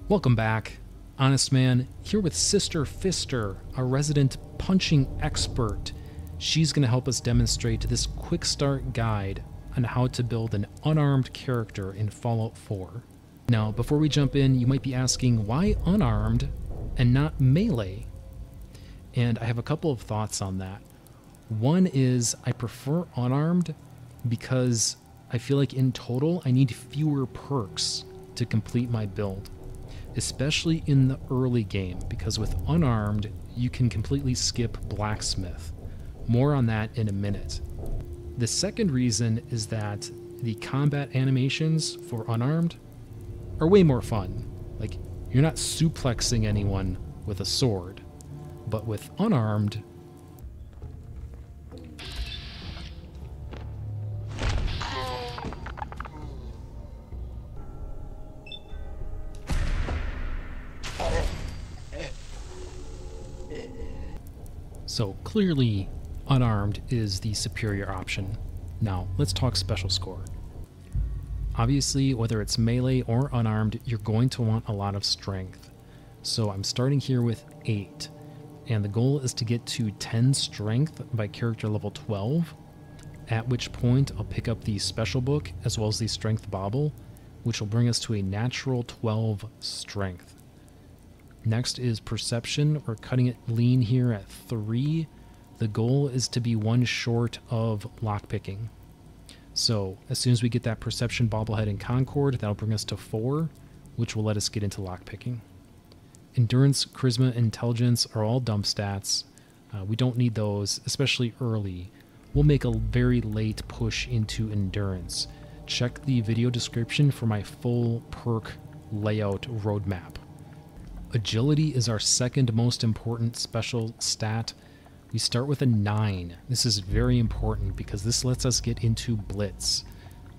Welcome back. Honestman here with Sister Fister, a resident punching expert. She's going to help us demonstrate this quick start guide on how to build an unarmed character in Fallout 4. Now, before we jump in, you might be asking, why unarmed and not melee? And I have a couple of thoughts on that. One is I prefer unarmed because I feel like in total I need fewer perks to complete my build, especially in the early game, because with unarmed you can completely skip blacksmith. More on that in a minute. The second reason is that the combat animations for unarmed are way more fun. Like, you're not suplexing anyone with a sword, but with unarmed, so clearly unarmed is the superior option. Now, let's talk special score. Obviously, whether it's melee or unarmed, you're going to want a lot of strength. So I'm starting here with 8, and the goal is to get to 10 strength by character level 12, at which point I'll pick up the special book as well as the strength bobble, which will bring us to a natural 12 strength. Next is perception. We're cutting it lean here at 3. The goal is to be 1 short of lockpicking. So as soon as we get that perception bobblehead in Concord, that'll bring us to 4, which will let us get into lockpicking. Endurance, charisma, intelligence are all dump stats. We don't need those, especially early. We'll make a very late push into endurance. Check the video description for my full perk layout roadmap. Agility is our second most important special stat. We start with a 9. This is very important because this lets us get into Blitz.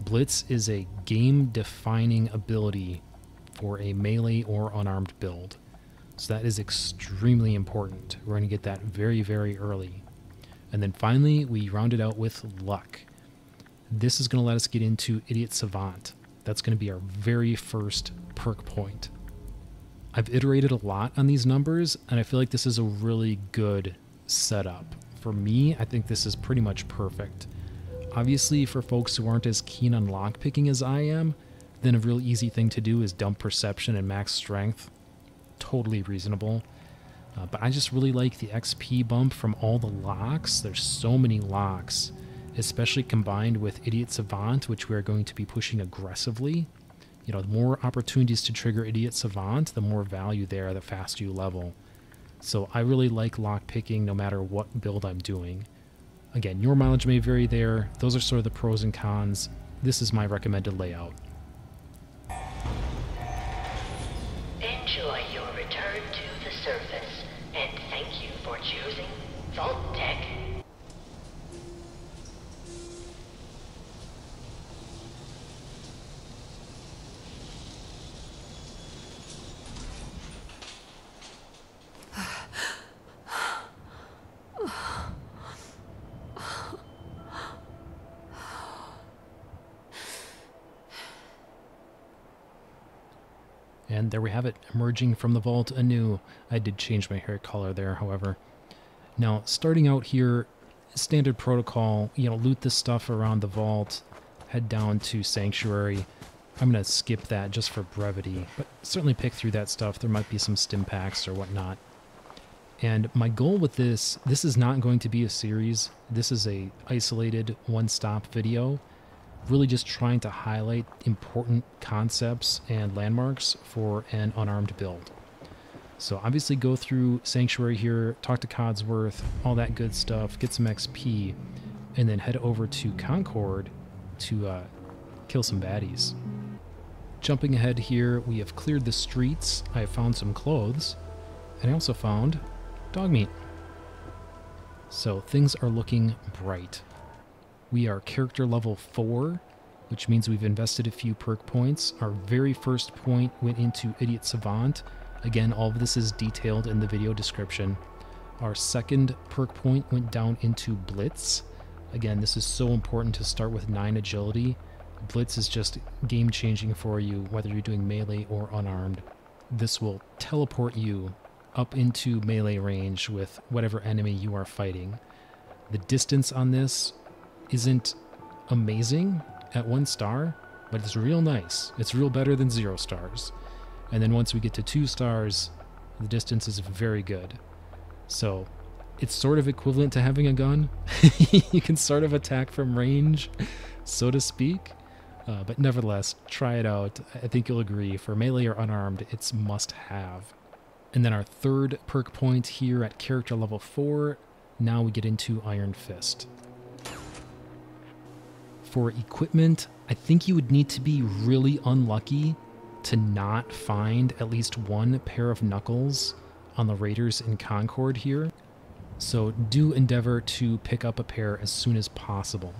Blitz is a game-defining ability for a melee or unarmed build. So that is extremely important. We're going to get that very, very early. And then finally, we round it out with Luck. This is going to let us get into Idiot Savant. That's going to be our very first perk point. I've iterated a lot on these numbers, and I feel like this is a really good setup. For me, I think this is pretty much perfect. Obviously, for folks who aren't as keen on lockpicking as I am, then a real easy thing to do is dump perception and max strength. Totally reasonable. But I just really like the XP bump from all the locks. There's so many locks, especially combined with Idiot Savant, which we are going to be pushing aggressively. You know, the more opportunities to trigger Idiot Savant, the more value there, the faster you level. So I really like lockpicking no matter what build I'm doing. Again, your mileage may vary there. Those are sort of the pros and cons. This is my recommended layout. Enjoy your return to the surface, and thank you for choosing Vault Tech. And there we have it, emerging from the vault anew. I did change my hair color there, however. Now, starting out here, standard protocol, loot this stuff around the vault, head down to Sanctuary. I'm going to skip that just for brevity, but certainly pick through that stuff. There might be some stim packs or whatnot. And my goal with this is not going to be a series. This is a isolated one-stop video, really just trying to highlight important concepts and landmarks for an unarmed build. So obviously go through Sanctuary here, talk to Codsworth, all that good stuff, get some XP, and then head over to Concord to kill some baddies. Jumping ahead here, we have cleared the streets, I have found some clothes, and I also found dog meat. So things are looking bright. We are character level 4, which means we've invested a few perk points. Our very first point went into Idiot Savant. Again, all of this is detailed in the video description. Our second perk point went down into Blitz. Again, this is so important to start with 9 agility. Blitz is just game-changing for you, whether you're doing melee or unarmed. this will teleport you up into melee range with whatever enemy you are fighting. The distance on this isn't amazing at 1 star, but it's real nice. It's real better than 0 stars. And then once we get to 2 stars, the distance is very good. So it's sort of equivalent to having a gun. You can sort of attack from range, so to speak. But nevertheless, try it out. I think you'll agree. For melee or unarmed, it's must have. And then our third perk point here at character level 4, now we get into Iron Fist. For equipment, I think you would need to be really unlucky to not find at least 1 pair of knuckles on the raiders in Concord here. So do endeavor to pick up a pair as soon as possible.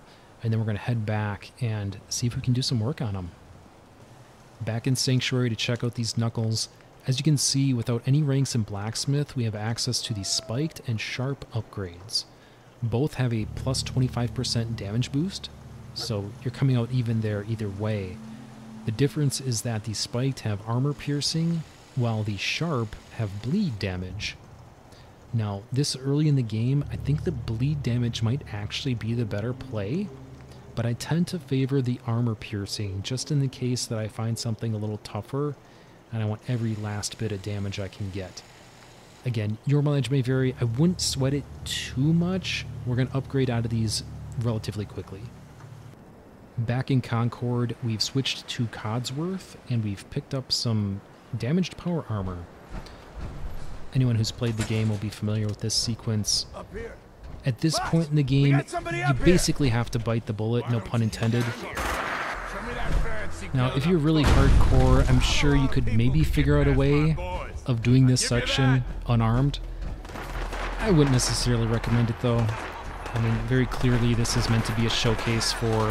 And then we're going to head back and see if we can do some work on them. Back in Sanctuary to check out these knuckles. As you can see, without any ranks in Blacksmith, we have access to the Spiked and Sharp upgrades. Both have a plus 25% damage boost, so you're coming out even there either way. The difference is that the Spiked have armor piercing, while the Sharp have bleed damage. Now, this early in the game, I think the bleed damage might actually be the better play, but I tend to favor the armor piercing, just in the case that I find something a little tougher, and I want every last bit of damage I can get. Again, your mileage may vary. I wouldn't sweat it too much. We're going to upgrade out of these relatively quickly. Back in Concord, we've switched to Codsworth, and we've picked up some damaged power armor. Anyone who's played the game will be familiar with this sequence. At this point in the game, you basically have to bite the bullet, no pun intended. Now, if you're really hardcore, I'm sure you could maybe figure out a way of doing this section unarmed. I wouldn't necessarily recommend it, though. I mean, very clearly this is meant to be a showcase for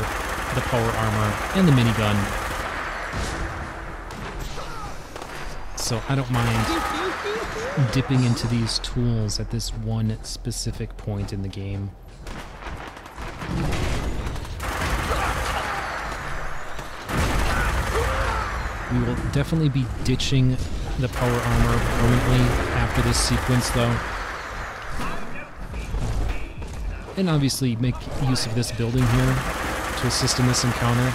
the power armor and the minigun. So I don't mind dipping into these tools at this one specific point in the game. We will definitely be ditching the power armor permanently after this sequence, though. And obviously make use of this building here to assist in this encounter.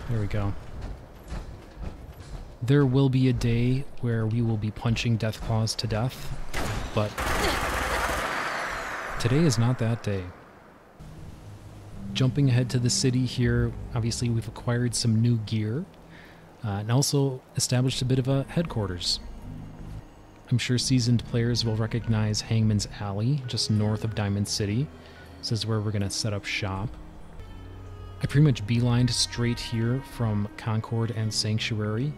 There we go. There will be a day where we will be punching Deathclaws to death, but today is not that day. Jumping ahead to the city here, obviously we've acquired some new gear and also established a bit of a headquarters. I'm sure seasoned players will recognize Hangman's Alley, just north of Diamond City. This is where we're going to set up shop. I pretty much beelined straight here from Concord and Sanctuary,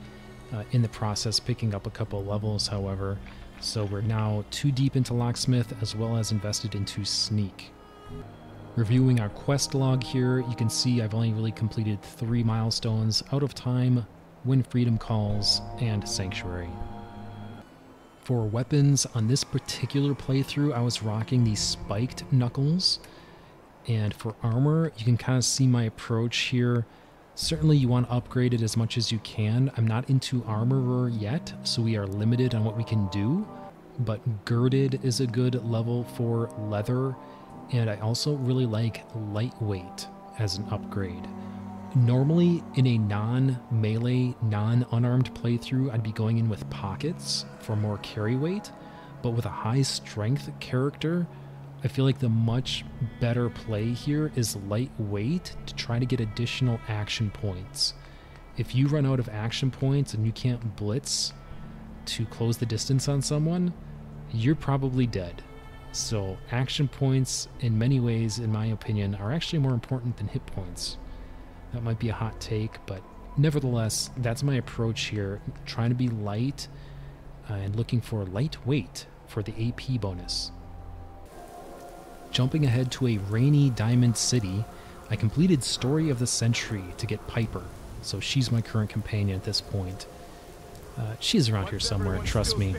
in the process picking up a couple levels, however. So we're now 2 deep into Locksmith as well as invested into Sneak. Reviewing our quest log here, you can see I've only really completed 3 milestones: Out of Time, When Freedom Calls, and Sanctuary. For weapons, on this particular playthrough, I was rocking the Spiked Knuckles. And for armor, you can kind of see my approach here. Certainly you want to upgrade it as much as you can. I'm not into Armorer yet, so we are limited on what we can do. But Girded is a good level for leather. And I also really like Lightweight as an upgrade. Normally, in a non-melee, non-unarmed playthrough, I'd be going in with Pockets for more carry weight. But with a high strength character, I feel like the much better play here is Lightweight to try to get additional action points. If you run out of action points and you can't blitz to close the distance on someone, you're probably dead. So action points, in many ways, in my opinion, are actually more important than hit points. That might be a hot take, but nevertheless, that's my approach here. Trying to be light and looking for Lightweight for the AP bonus. Jumping ahead to a rainy Diamond City, I completed Story of the Century to get Piper, so she's my current companion at this point. She's around here somewhere, trust me.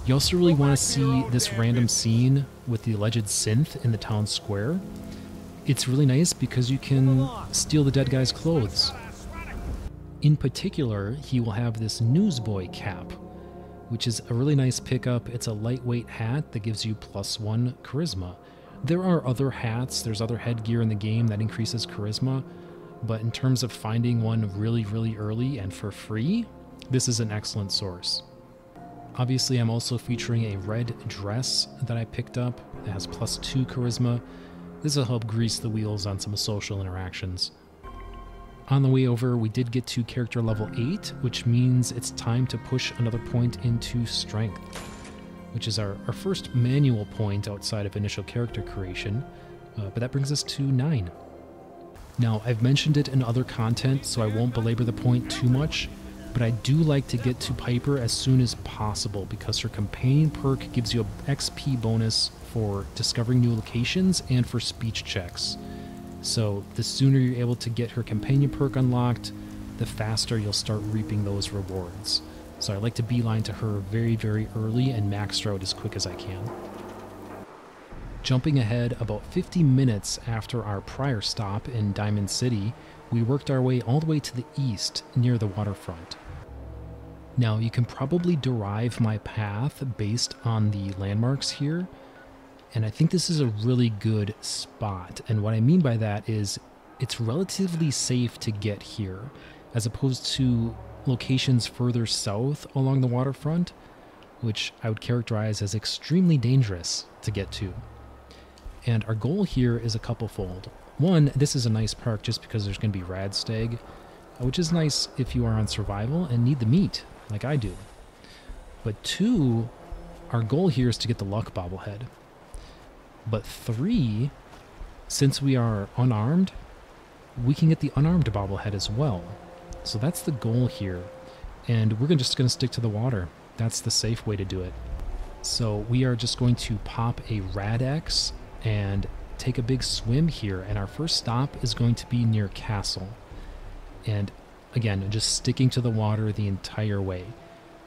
You also really want to see this random scene with the alleged synth in the town square. It's really nice because you can steal the dead guy's clothes. In particular, he will have this newsboy cap, which is a really nice pickup. It's a lightweight hat that gives you +1 charisma. There are other hats, there's other headgear in the game that increases charisma, but in terms of finding one really, really early and for free, this is an excellent source. Obviously, I'm also featuring a red dress that I picked up that has +2 charisma. This will help grease the wheels on some social interactions. On the way over, we did get to character level 8, which means it's time to push another point into strength, which is our first manual point outside of initial character creation, but that brings us to 9. Now, I've mentioned it in other content, so I won't belabor the point too much, but I do like to get to Piper as soon as possible because her companion perk gives you an XP bonus for discovering new locations and for speech checks. So the sooner you're able to get her companion perk unlocked, the faster you'll start reaping those rewards. So I like to beeline to her very, very early and max her out as quick as I can. Jumping ahead about 50 minutes after our prior stop in Diamond City, we worked our way all the way to the east near the waterfront. Now, you can probably derive my path based on the landmarks here, and I think this is a really good spot. And what I mean by that is it's relatively safe to get here, as opposed to locations further south along the waterfront, which I would characterize as extremely dangerous to get to. And our goal here is a couple-fold. One, this is a nice park just because there's going to be rad stag, which is nice if you are on survival and need the meat, like I do. But 2, our goal here is to get the luck bobblehead. But 3, since we are unarmed, we can get the unarmed bobblehead as well. So that's the goal here. And we're just going to stick to the water. That's the safe way to do it. So we are just going to pop a Rad X and take a big swim here. And our first stop is going to be near Castle. And again, just sticking to the water the entire way.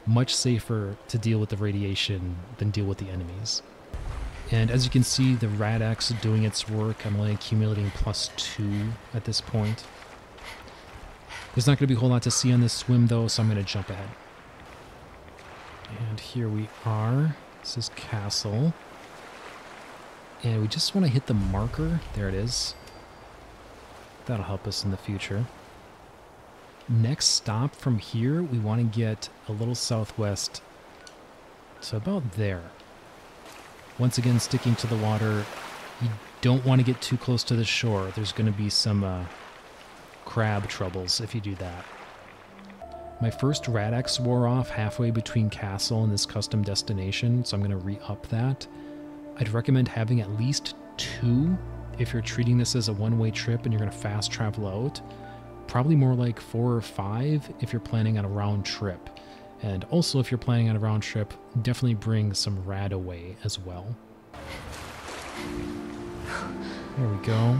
Much safer to deal with the radiation than deal with the enemies. And as you can see, the Rad X doing its work. I'm only accumulating +2 at this point. There's not going to be a whole lot to see on this swim though, so I'm going to jump ahead. And here we are. This is Castle. And we just want to hit the marker. There it is. That'll help us in the future. Next stop from here, we want to get a little southwest to about there. Once again, sticking to the water, you don't want to get too close to the shore. There's going to be some crab troubles if you do that. My first Rad X wore off halfway between Castle and this custom destination, so I'm going to re-up that. I'd recommend having at least 2 if you're treating this as a one-way trip and you're going to fast travel out. Probably more like 4 or 5 if you're planning on a round trip. And also, if you're planning on a round trip, definitely bring some rad away as well. There we go.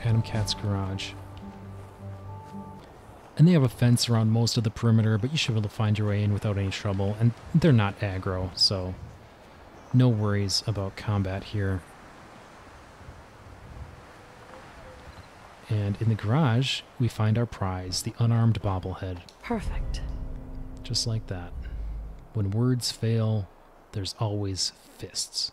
Adam Cat's garage. And they have a fence around most of the perimeter, but you should be able to find your way in without any trouble. And they're not aggro, so no worries about combat here. And in the garage, we find our prize, the unarmed bobblehead. Perfect. Just like that. When words fail, there's always fists.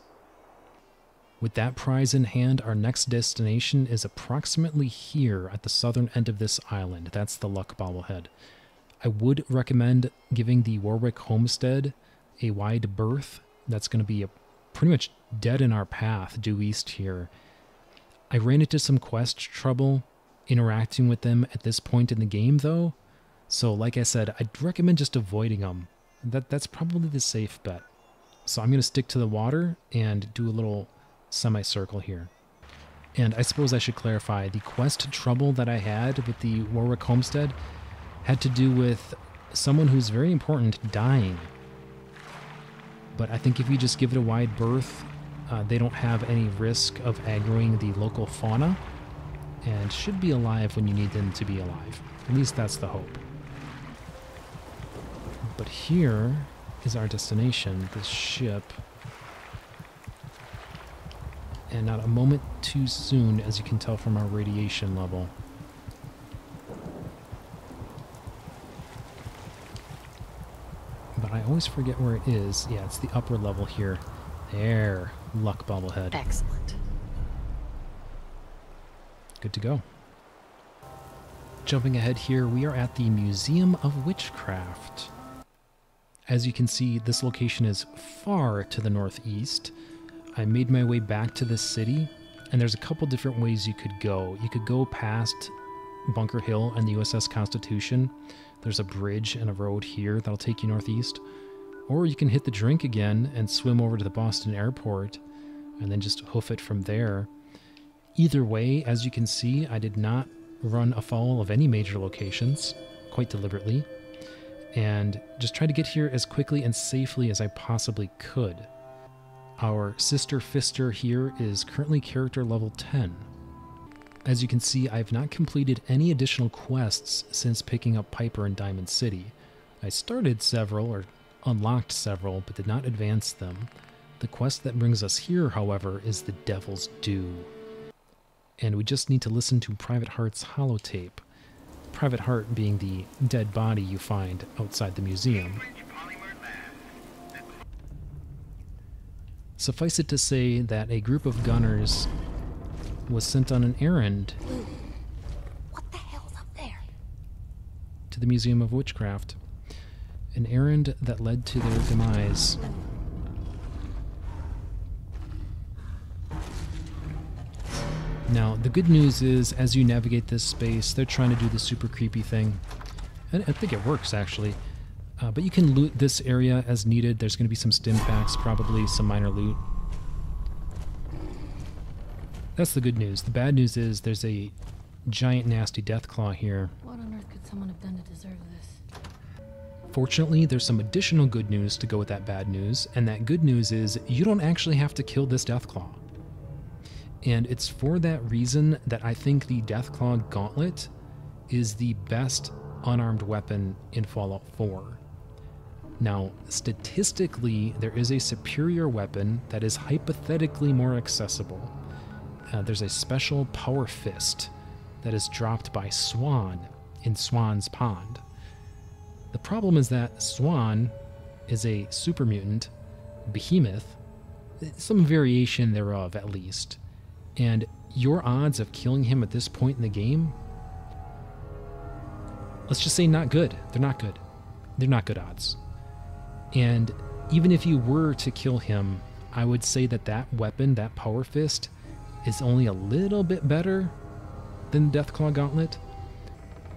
With that prize in hand, our next destination is approximately here at the southern end of this island. That's the luck bobblehead. I would recommend giving the Warwick homestead a wide berth. That's going to be pretty much dead in our path due east here. I ran into some quest trouble interacting with them at this point in the game, though. So, like I said, I'd recommend just avoiding them. That's probably the safe bet. So I'm going to stick to the water and do a little semicircle here. And I suppose I should clarify, the quest trouble that I had with the Warwick homestead had to do with someone who's very important dying. But I think if you just give it a wide berth, they don't have any risk of aggroing the local fauna, and should be alive when you need them to be alive. At least that's the hope. But here is our destination, this ship. And not a moment too soon, as you can tell from our radiation level. But I always forget where it is. Yeah, it's the upper level here. There. Luck, Bobblehead. Excellent. Good to go. Jumping ahead here, we are at the Museum of Witchcraft. As you can see, this location is far to the northeast. I made my way back to the city, and there's a couple different ways you could go. You could go past Bunker Hill and the USS Constitution. There's a bridge and a road here that'll take you northeast. Or you can hit the drink again and swim over to the Boston airport and then just hoof it from there. Either way, as you can see, I did not run afoul of any major locations, quite deliberately, and just tried to get here as quickly and safely as I possibly could. Our Sister Fister here is currently character level 10. As you can see, I've not completed any additional quests since picking up Piper in Diamond City. I started several, or unlocked several, but did not advance them. The quest that brings us here, however, is the Devil's Due. And we just need to listen to Private Heart's holotape. Private Heart being the dead body you find outside the museum. Suffice it to say that a group of gunners was sent on an errand. What the hell's up there? To the Museum of Witchcraft. An errand that led to their demise. Now, the good news is, as you navigate this space, they're trying to do the super creepy thing. And I think it works, actually. But you can loot this area as needed. There's going to be some stim packs, probably some minor loot. That's the good news. The bad news is there's a giant nasty Deathclaw here. What on earth could someone have done to deserve this? Fortunately, there's some additional good news to go with that bad news, and that good news is you don't actually have to kill this Deathclaw. And it's for that reason that I think the Deathclaw Gauntlet is the best unarmed weapon in Fallout 4. Now, statistically, there is a superior weapon that is hypothetically more accessible. There's a special Power Fist that is dropped by Swan in Swan's Pond. The problem is that Swan is a super mutant, behemoth, some variation thereof at least, and your odds of killing him at this point in the game, let's just say not good. They're not good. They're not good odds. And even if you were to kill him, I would say that that weapon, that Power Fist, is only a little bit better than the Deathclaw Gauntlet.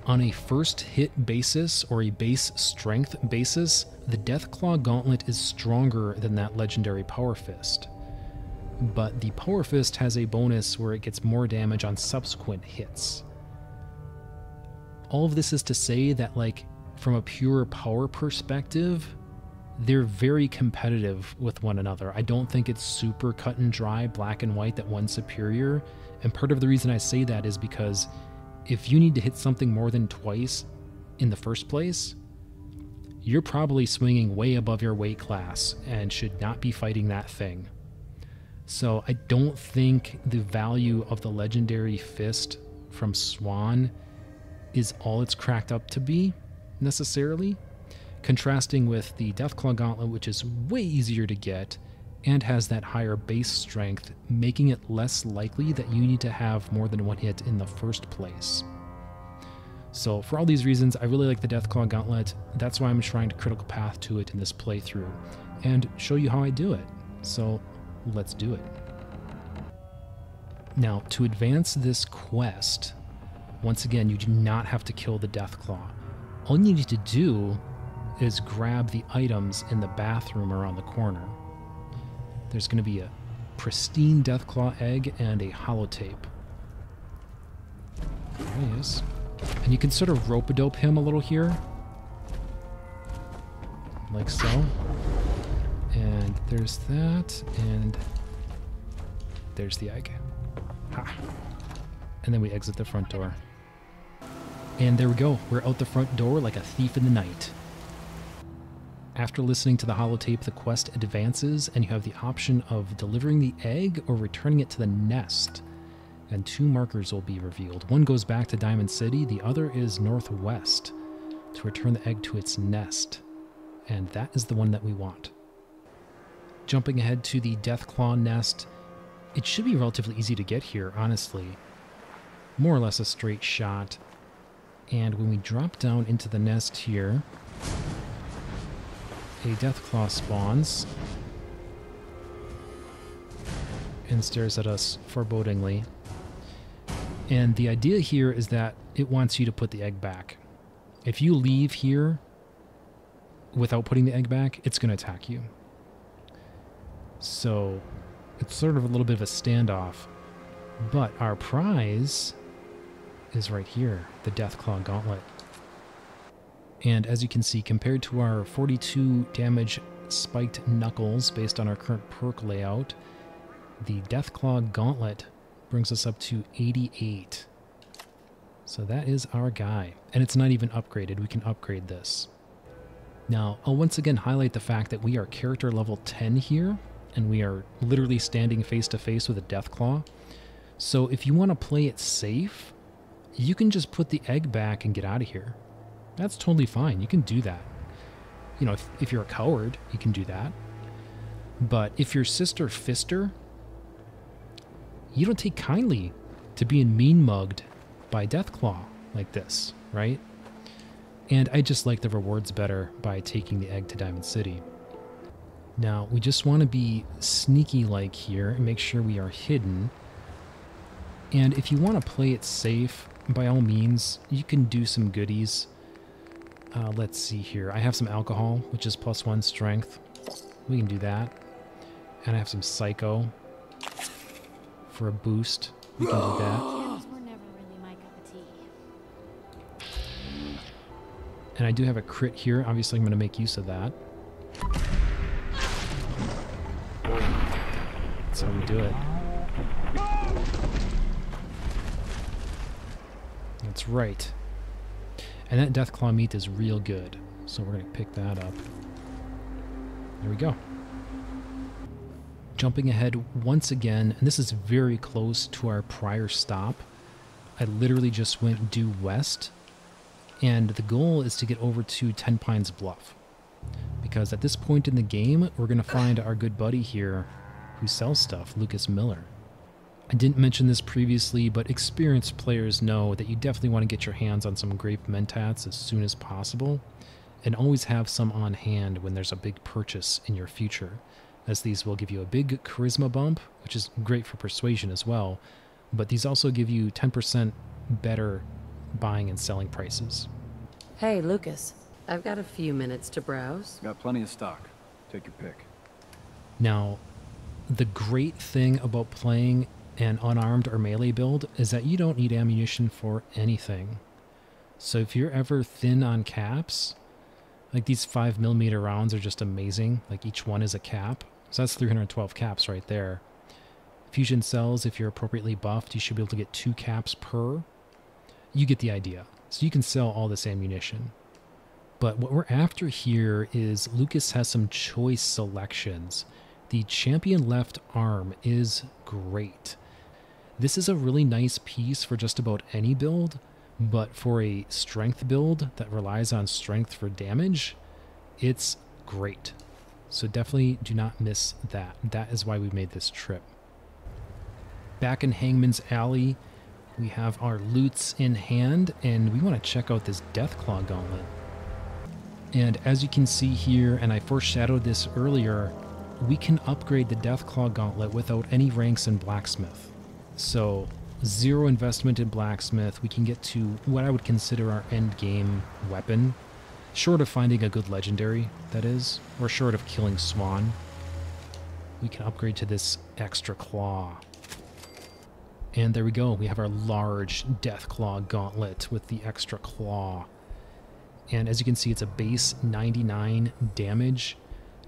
On a first hit basis, or a base strength basis, the Deathclaw Gauntlet is stronger than that legendary Power Fist. But the Power Fist has a bonus where it gets more damage on subsequent hits. All of this is to say that, like, from a pure power perspective, they're very competitive with one another. I don't think it's super cut and dry, black and white, that one's superior. And part of the reason I say that is because if you need to hit something more than twice in the first place, you're probably swinging way above your weight class and should not be fighting that thing. So I don't think the value of the legendary fist from Swan is all it's cracked up to be, necessarily. Contrasting with the Deathclaw Gauntlet, which is way easier to get and has that higher base strength, making it less likely that you need to have more than one hit in the first place. So for all these reasons, I really like the Deathclaw Gauntlet. That's why I'm trying to critical path to it in this playthrough and show you how I do it. So let's do it. Now, to advance this quest, once again, you do not have to kill the Deathclaw. All you need to do is grab the items in the bathroom around the corner. There's going to be a pristine Deathclaw egg and a holotape. There he is. And you can sort of rope-a-dope him a little here. Like so. And there's that, and there's the egg. Ha! And then we exit the front door. And there we go. We're out the front door like a thief in the night. After listening to the holotape, the quest advances, and you have the option of delivering the egg or returning it to the nest. And 2 markers will be revealed. One goes back to Diamond City, the other is northwest to return the egg to its nest. And that is the one that we want. Jumping ahead to the Deathclaw nest, it should be relatively easy to get here, honestly. More or less a straight shot. And when we drop down into the nest here, a Deathclaw spawns and stares at us forebodingly. And the idea here is that it wants you to put the egg back. If you leave here without putting the egg back, it's going to attack you. So it's sort of a little bit of a standoff. But our prize is right here, the Deathclaw Gauntlet. And as you can see, compared to our 42 damage spiked knuckles based on our current perk layout, the Deathclaw Gauntlet brings us up to 88. So that is our guy. And it's not even upgraded. We can upgrade this. Now, I'll once again highlight the fact that we are character level 10 here, and we are literally standing face to face with a Deathclaw. So if you want to play it safe, you can just put the egg back and get out of here. That's totally fine. You can do that. You know, if you're a coward, you can do that. But if you're Sister Fister, you don't take kindly to being mean mugged by Deathclaw like this, right? And I just like the rewards better by taking the egg to Diamond City. Now, we just want to be sneaky-like here and make sure we are hidden. And if you want to play it safe, by all means, you can do some goodies. Let's see here. I have some alcohol, which is +1 strength. We can do that. And I have some psycho for a boost. We can do that. Chems were never really my cup of tea. And I do have a crit here. Obviously, I'm going to make use of that. That's how we do it. That's right. And that Deathclaw meat is real good. So we're going to pick that up. There we go. Jumping ahead once again, and this is very close to our prior stop. I literally just went due west. And the goal is to get over to Tenpines Bluff. Because at this point in the game, we're going to find our good buddy here who sells stuff, Lucas Miller. I didn't mention this previously, but experienced players know that you definitely want to get your hands on some grape mentats as soon as possible, and always have some on hand when there's a big purchase in your future, as these will give you a big charisma bump, which is great for persuasion as well, but these also give you 10% better buying and selling prices. Hey, Lucas. I've got a few minutes to browse. Got plenty of stock. Take your pick. Now, the great thing about playing an unarmed or melee build is that you don't need ammunition for anything. So if you're ever thin on caps, like these 5mm rounds are just amazing. Like each one is a cap. So that's 312 caps right there. Fusion cells, if you're appropriately buffed, you should be able to get 2 caps per. You get the idea. So you can sell all this ammunition. But what we're after here is Lucas has some choice selections. The Champion Left Arm is great. This is a really nice piece for just about any build, but for a strength build that relies on strength for damage, it's great. So definitely do not miss that. That is why we made this trip. Back in Hangman's Alley, we have our loots in hand, and we want to check out this Deathclaw Gauntlet. And as you can see here, and I foreshadowed this earlier, we can upgrade the Deathclaw Gauntlet without any ranks in Blacksmith. So, 0 investment in Blacksmith, we can get to what I would consider our end game weapon. Short of finding a good legendary, that is, or short of killing Swan. We can upgrade to this extra claw. And there we go, we have our large Deathclaw Gauntlet with the extra claw. And as you can see, it's a base 99 damage.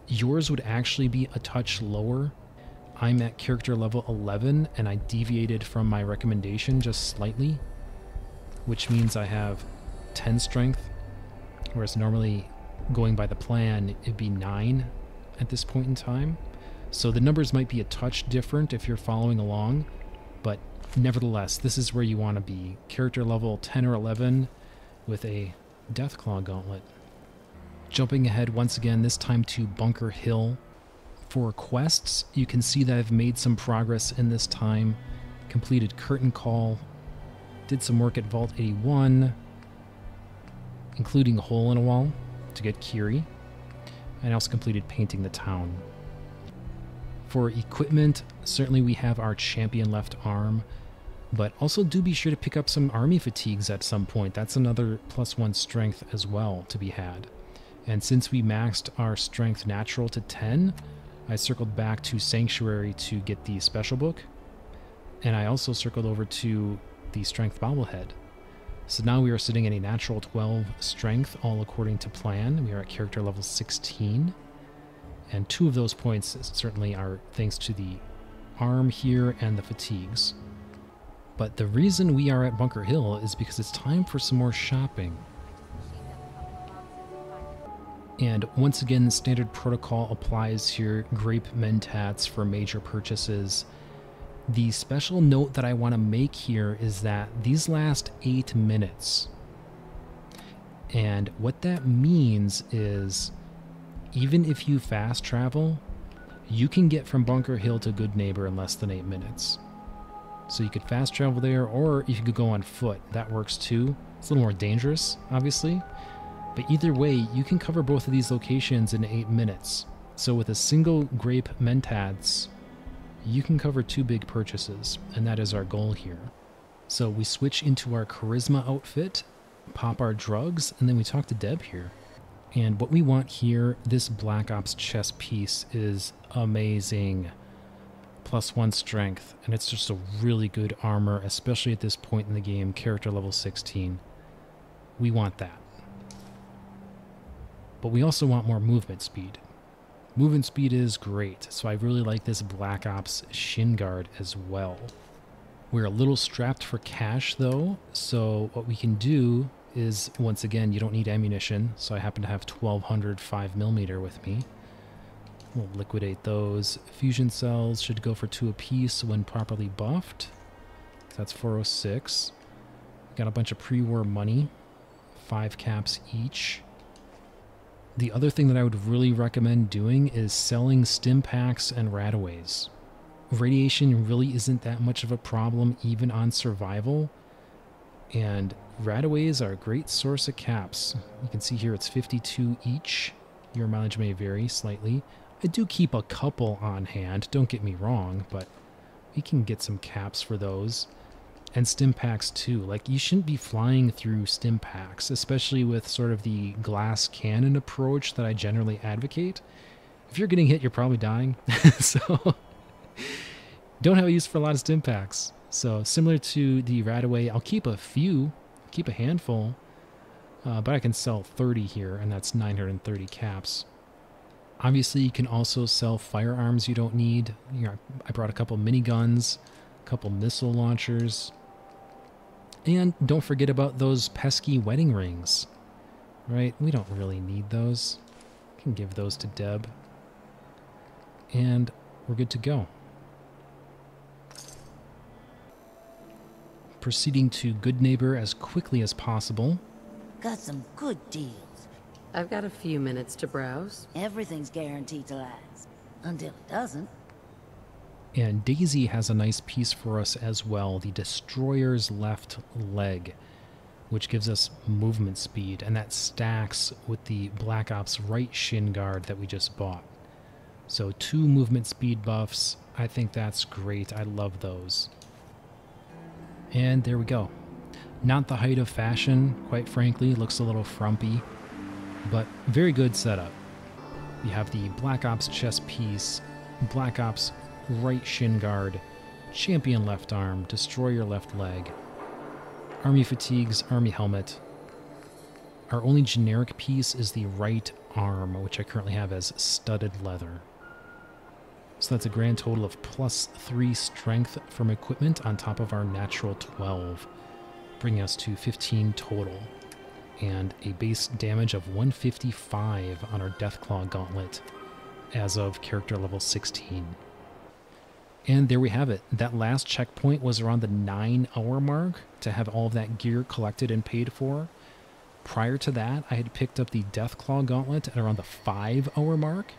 Yours would actually be a touch lower. I'm at character level 11, and I deviated from my recommendation just slightly, which means I have 10 strength, whereas normally going by the plan, it'd be 9 at this point in time. So the numbers might be a touch different if you're following along, but nevertheless, this is where you want to be. Character level 10 or 11 with a Deathclaw Gauntlet. Jumping ahead once again, this time to Bunker Hill. For quests, you can see that I've made some progress in this time. Completed Curtain Call, did some work at Vault 81, including a hole in a wall to get Kiri, and also completed painting the town. For equipment, certainly we have our champion left arm, but also do be sure to pick up some army fatigues at some point. That's another +1 strength as well to be had. And since we maxed our strength natural to 10, I circled back to Sanctuary to get the special book, and I also circled over to the strength bobblehead. So now we are sitting at a natural 12 strength, all according to plan. We are at character level 16. And 2 of those points certainly are thanks to the arm here and the fatigues. But the reason we are at Bunker Hill is because it's time for some more shopping. And once again, standard protocol applies here. Grape mentats for major purchases. The special note that I want to make here is that these last 8 minutes. And what that means is, even if you fast travel, you can get from Bunker Hill to Goodneighbor in less than 8 minutes. So you could fast travel there, or you could go on foot. That works too. It's a little more dangerous, obviously. But either way, you can cover both of these locations in 8 minutes. So with a single grape mentats, you can cover 2 big purchases, and that is our goal here. So we switch into our charisma outfit, pop our drugs, and then we talk to Deb here. And what we want here, this Black Ops chest piece is amazing. +1 strength, and it's just a really good armor, especially at this point in the game, character level 16. We want that. But we also want more movement speed. Movement speed is great, so I really like this Black Ops Shinguard as well. We're a little strapped for cash though, so what we can do is, once again, you don't need ammunition, so I happen to have 1200 5mm with me. We'll liquidate those. Fusion cells should go for 2 apiece when properly buffed. That's 406. Got a bunch of pre-war money, 5 caps each. The other thing that I would really recommend doing is selling stim packs and radaways. Radiation really isn't that much of a problem even on survival, and radaways are a great source of caps. You can see here it's 52 each. Your mileage may vary slightly. I do keep a couple on hand, don't get me wrong, but we can get some caps for those. And stim packs too. Like, you shouldn't be flying through stim packs, especially with sort of the glass cannon approach that I generally advocate. If you're getting hit, you're probably dying. So don't have a use for a lot of stim packs. So similar to the Radaway, I'll keep a few, keep a handful, but I can sell 30 here, and that's 930 caps. Obviously, you can also sell firearms you don't need. You know, I brought a couple miniguns, a couple missile launchers, and don't forget about those pesky wedding rings, right? We don't really need those. Can give those to Deb, and we're good to go. Proceeding to Goodneighbor as quickly as possible. Got some good deals. I've got a few minutes to browse. Everything's guaranteed to last. Until it doesn't. And Daisy has a nice piece for us as well, the Destroyer's left leg, which gives us movement speed, and that stacks with the Black Ops right shin guard that we just bought. So 2 movement speed buffs. I think that's great. I love those. And there we go. Not the height of fashion, quite frankly. Looks a little frumpy, but very good setup. You have the Black Ops chest piece, Black Ops right shin guard, champion left arm, destroyer left leg, army fatigues, army helmet. Our only generic piece is the right arm, which I currently have as studded leather. So that's a grand total of +3 strength from equipment on top of our natural 12, bringing us to 15 total. and a base damage of 155 on our Deathclaw Gauntlet as of character level 16. And there we have it. That last checkpoint was around the 9-hour mark to have all of that gear collected and paid for. Prior to that, I had picked up the Deathclaw Gauntlet at around the 5-hour mark.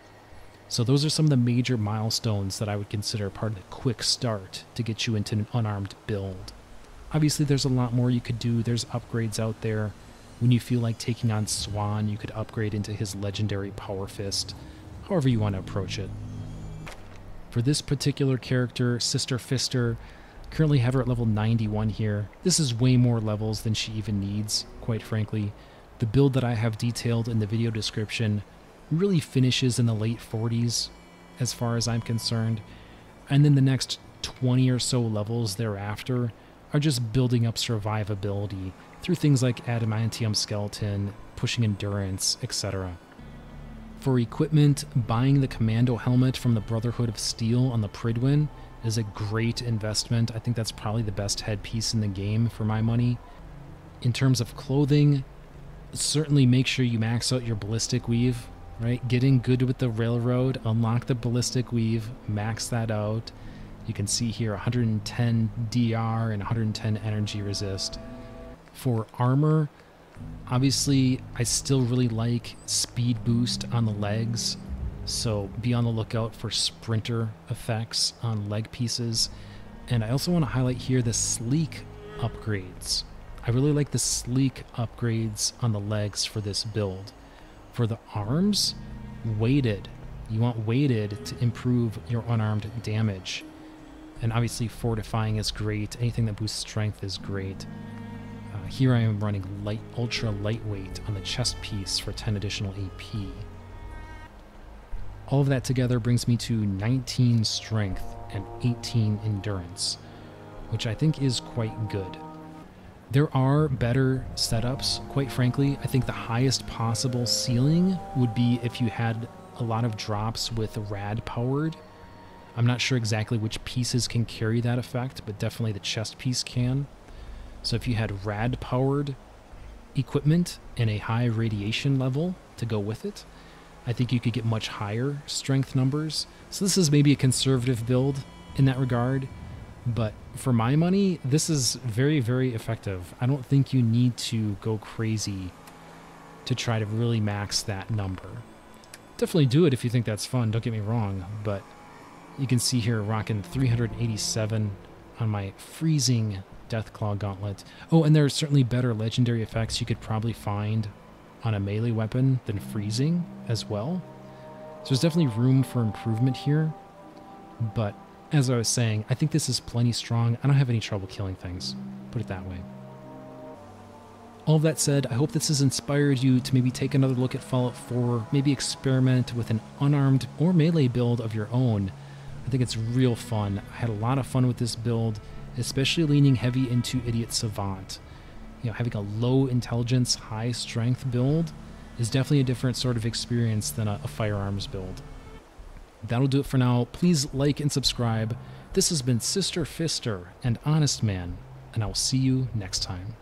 So those are some of the major milestones that I would consider part of the quick start to get you into an unarmed build. Obviously, there's a lot more you could do. There's upgrades out there. When you feel like taking on Swan, you could upgrade into his legendary Power Fist, however you want to approach it. For this particular character, Sister Fister, currently have her at level 91 here. This is way more levels than she even needs, quite frankly. The build that I have detailed in the video description really finishes in the late 40s, as far as I'm concerned. And then the next 20 or so levels thereafter are just building up survivability through things like adamantium skeleton, pushing endurance, etc. For equipment, buying the Commando helmet from the Brotherhood of Steel on the Prydwen is a great investment. I think that's probably the best headpiece in the game for my money. In terms of clothing, certainly make sure you max out your ballistic weave, right? Getting good with the railroad, unlock the ballistic weave, max that out. You can see here 110 DR and 110 energy resist. For armor, obviously I still really like speed boost on the legs, so be on the lookout for sprinter effects on leg pieces. And I also want to highlight here the sleek upgrades. I really like the sleek upgrades on the legs for this build. For the arms, weighted. You want weighted to improve your unarmed damage. And obviously fortifying is great. Anything that boosts strength is great. Here I am running ultra lightweight on the chest piece for 10 additional AP. All of that together brings me to 19 strength and 18 endurance, which I think is quite good. There are better setups, quite frankly. I think the highest possible ceiling would be if you had a lot of drops with rad powered. I'm not sure exactly which pieces can carry that effect, but definitely the chest piece can. So if you had rad powered equipment and a high radiation level to go with it, I think you could get much higher strength numbers. So this is maybe a conservative build in that regard, but for my money, this is very, very effective. I don't think you need to go crazy to try to really max that number. Definitely do it if you think that's fun, don't get me wrong, but you can see here rocking 387 on my freezing Deathclaw Gauntlet. Oh, and there are certainly better legendary effects you could probably find on a melee weapon than freezing as well. So there's definitely room for improvement here, but as I was saying, I think this is plenty strong. I don't have any trouble killing things, put it that way. All of that said, I hope this has inspired you to maybe take another look at Fallout 4, maybe experiment with an unarmed or melee build of your own. I think it's real fun. I had a lot of fun with this build, especially leaning heavy into Idiot Savant. You know, having a low intelligence, high strength build is definitely a different sort of experience than a firearms build. That'll do it for now. Please like and subscribe. This has been Sister Fister and Honestman, and I will see you next time.